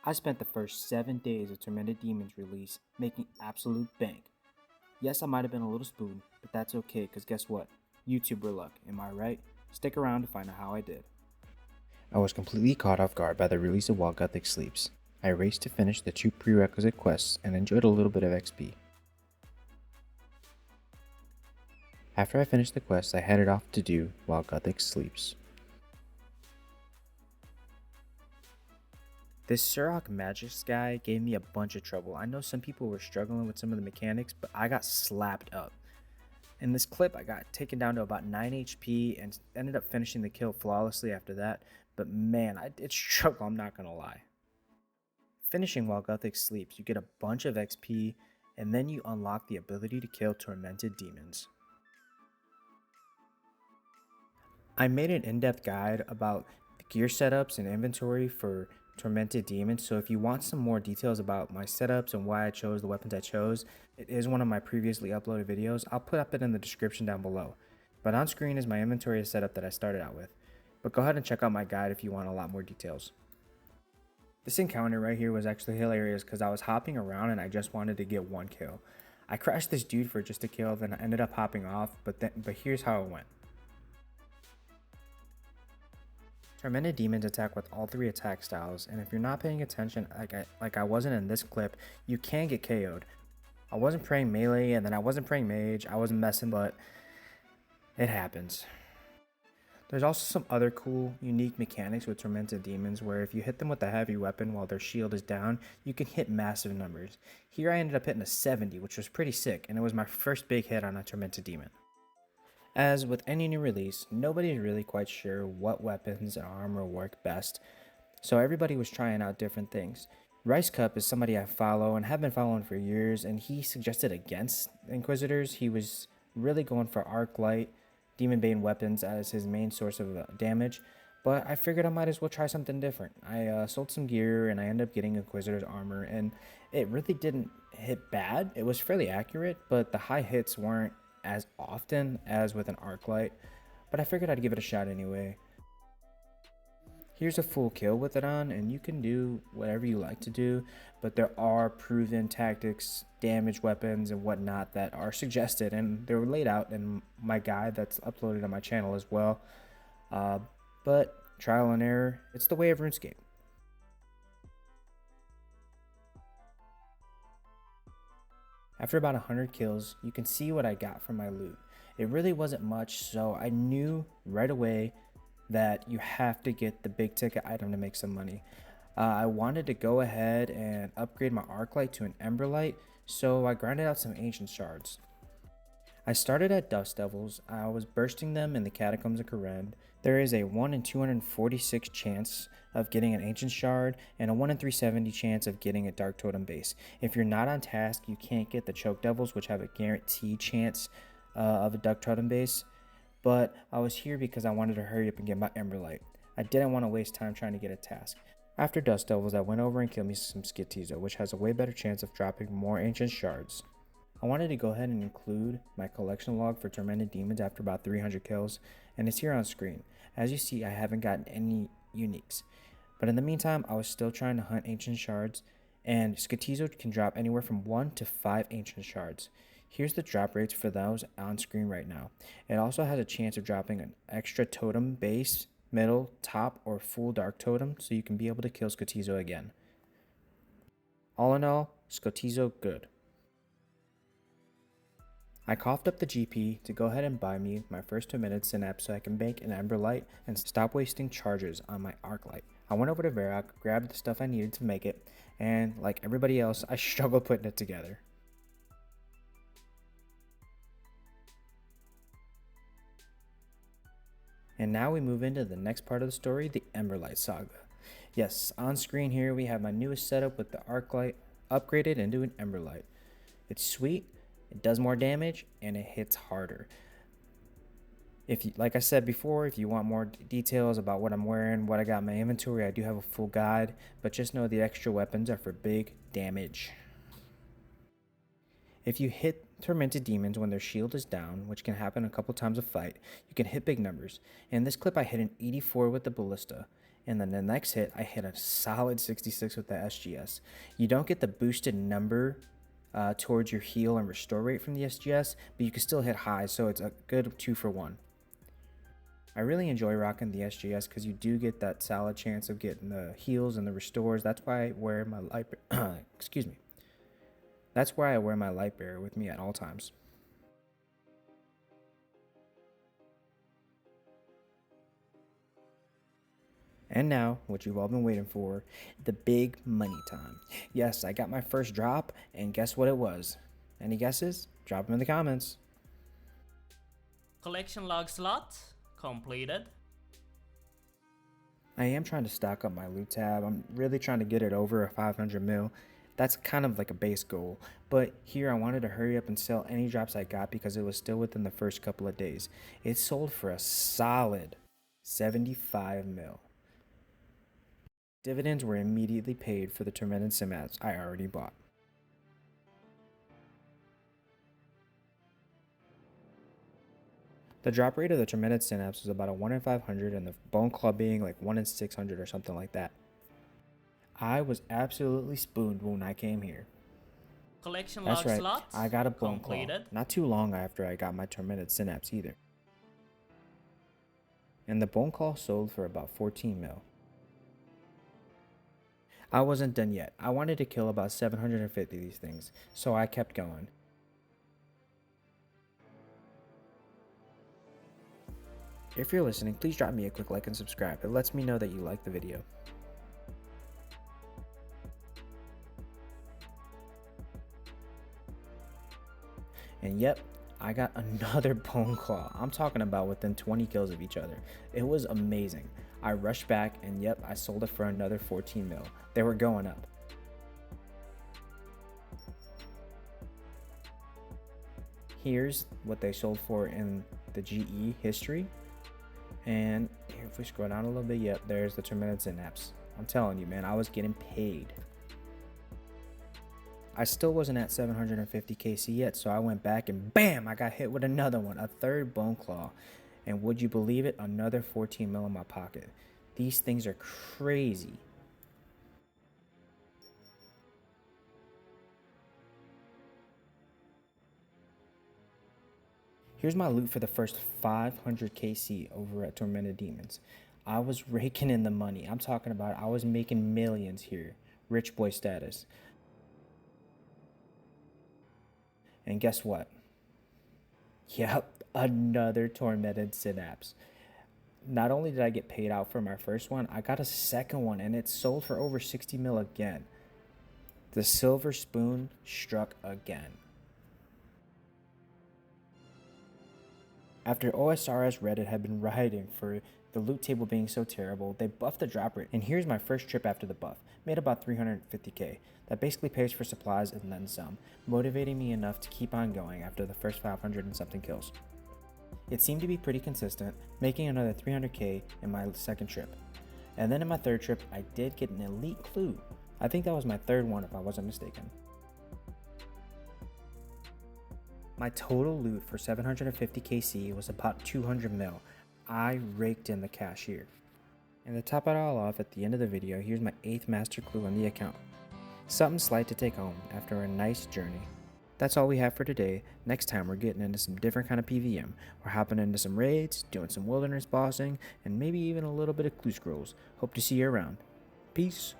I spent the first 7 days of Tormented Demons release making absolute bank. Yes, I might have been a little spoon, but that's okay because guess what? YouTuber luck, am I right? Stick around to find out how I did. I was completely caught off guard by the release of while Guthix Sleeps. I raced to finish the 2 prerequisite quests and enjoyed a little bit of XP. After I finished the quest, I headed off to do while Guthix Sleeps. This Surrock Magic's guy gave me a bunch of trouble. I know some people were struggling with some of the mechanics, but I got slapped up. In this clip, I got taken down to about 9 HP and ended up finishing the kill flawlessly after that, but man, I did struggle, I'm not gonna lie. Finishing while Guthix Sleeps, you get a bunch of XP, and then you unlock the ability to kill Tormented Demons. I made an in-depth guide about the gear setups and inventory for Tormented Demons, so if you want some more details about my setups and why I chose the weapons I chose, it is one of my previously uploaded videos. I'll put up it in the description down below. But on screen is my inventory setup that I started out with. But go ahead and check out my guide if you want a lot more details. This encounter right here was actually hilarious because I was hopping around and I just wanted to get one kill. I crashed this dude for just a kill, then I ended up hopping off, but here's how it went. Tormented Demons attack with all 3 attack styles, and if you're not paying attention like I wasn't in this clip, you can get KO'd. I wasn't praying melee, and then I wasn't praying mage, I wasn't messing, but it happens. There's also some other cool, unique mechanics with Tormented Demons where if you hit them with a heavy weapon while their shield is down, you can hit massive numbers. Here I ended up hitting a 70, which was pretty sick, and it was my first big hit on a Tormented Demon. As with any new release, nobody's really quite sure what weapons and armor work best, so everybody was trying out different things. Rice Cup is somebody I follow and have been following for years, and he suggested against Inquisitors. He was really going for Arc Light, Demon Bane weapons as his main source of damage, but I figured I might as well try something different. I sold some gear and I ended up getting Inquisitor's armor, and it really didn't hit bad. It was fairly accurate, but the high hits weren't as often as with an arc light, but I figured I'd give it a shot anyway. Here's a full kill with it on, and you can do whatever you like to do, but there are proven tactics, damage weapons, and whatnot that are suggested, and they're laid out in my guide that's uploaded on my channel as well. But trial and error, it's the way of Runescape. After about 100 kills, you can see what I got from my loot. It really wasn't much, so I knew right away that you have to get the big ticket item to make some money. I wanted to go ahead and upgrade my arc light to an Emberlight, so I grinded out some ancient shards. I started at Dust Devils. I was bursting them in the Catacombs of Creds. There is a 1 in 246 chance of getting an Ancient Shard and a 1 in 370 chance of getting a Dark Totem base. If you're not on task, you can't get the Choke Devils, which have a guaranteed chance of a Dark Totem base. But I was here because I wanted to hurry up and get my Emberlight. I didn't want to waste time trying to get a task. After Dust Devils, I went over and killed me some Skitizo, which has a way better chance of dropping more Ancient Shards. I wanted to go ahead and include my collection log for Tormented Demons after about 300 kills, and it's here on screen. As you see, I haven't gotten any uniques. But in the meantime, I was still trying to hunt Ancient Shards, and Skitizo can drop anywhere from 1 to 5 Ancient Shards. Here's the drop rates for those on screen right now. It also has a chance of dropping an extra totem base, middle, top, or full dark totem, so you can be able to kill Skitizo again. All in all, Skitizo good. I coughed up the GP to go ahead and buy me my first Tormented Synapse so I can bank an Emberlight and stop wasting charges on my Arc Light. I went over to Varrock, grabbed the stuff I needed to make it, and like everybody else, I struggled putting it together. And now we move into the next part of the story, the Emberlight saga. Yes, on screen here we have my newest setup with the Arc Light upgraded into an Emberlight. It's sweet. It does more damage, and it hits harder. Like I said before, if you want more details about what I'm wearing, what I got in my inventory, I do have a full guide, but just know the extra weapons are for big damage. If you hit Tormented Demons when their shield is down, which can happen a couple times a fight, you can hit big numbers. In this clip, I hit an 84 with the Ballista, And then the next hit, I hit a solid 66 with the SGS. You don't get the boosted number towards your heal and restore rate from the SGS, but you can still hit high, so it's a good 2 for 1. I really enjoy rocking the SGS because you do get that solid chance of getting the heals and the restores. That's why I wear my light excuse me. That's why I wear my light bearer with me at all times. And now, what you've all been waiting for, the big money time. Yes, I got my first drop, and guess what it was? Any guesses? Drop them in the comments. Collection log slot completed. I am trying to stock up my loot tab. I'm really trying to get it over a 500 mil. That's kind of like a base goal. But here I wanted to hurry up and sell any drops I got because it was still within the first couple of days. It sold for a solid 75 mil. Dividends were immediately paid for the Tormented Synapse I already bought. The drop rate of the Tormented Synapse was about a 1 in 500 and the Bone Claw being like 1 in 600 or something like that. I was absolutely spooned when I came here. Collection That's log right, slot I got a Bone Claw. completed. Not too long after I got my Tormented Synapse either. And the Bone Claw sold for about 14 mil. I wasn't done yet. I wanted to kill about 750 of these things, so I kept going. If you're listening, please drop me a quick like and subscribe. It lets me know that you like the video. And yep, I got another Bone Claw. I'm talking about within 20 kills of each other. It was amazing. I rushed back and yep, I sold it for another 14 mil. They were going up. Here's what they sold for in the GE history. And if we scroll down a little bit, yep, there's the Tormented Synapse. I'm telling you, man, I was getting paid. I still wasn't at 750 KC yet, so I went back and bam, I got hit with another one, a third Bone Claw. And would you believe it, another 14 mil in my pocket. These things are crazy. Here's my loot for the first 500 KC over at Tormented Demons. I was raking in the money. I'm talking about I was making millions here. Rich boy status. And guess what? Yep, another Tormented Synapse. Not only did I get paid out for my first one, I got a second one and it sold for over 60 mil again. The silver spoon struck again. After OSRS Reddit had been rioting for the loot table being so terrible, they buffed the drop rate, and here's my first trip after the buff. Made about 350k. That basically pays for supplies and then some, motivating me enough to keep on going after the first 500 and something kills. It seemed to be pretty consistent, making another 300k in my second trip. And then in my third trip, I did get an elite clue. I think that was my third one if I wasn't mistaken. My total loot for 750 KC was about 200 mil. I raked in the cash here. And to top it all off, at the end of the video, here's my 8th master clue on the account. Something slight to take home after a nice journey. That's all we have for today. Next time we're getting into some different kind of PVM. We're hopping into some raids, doing some wilderness bossing, and maybe even a little bit of clue scrolls. Hope to see you around. Peace.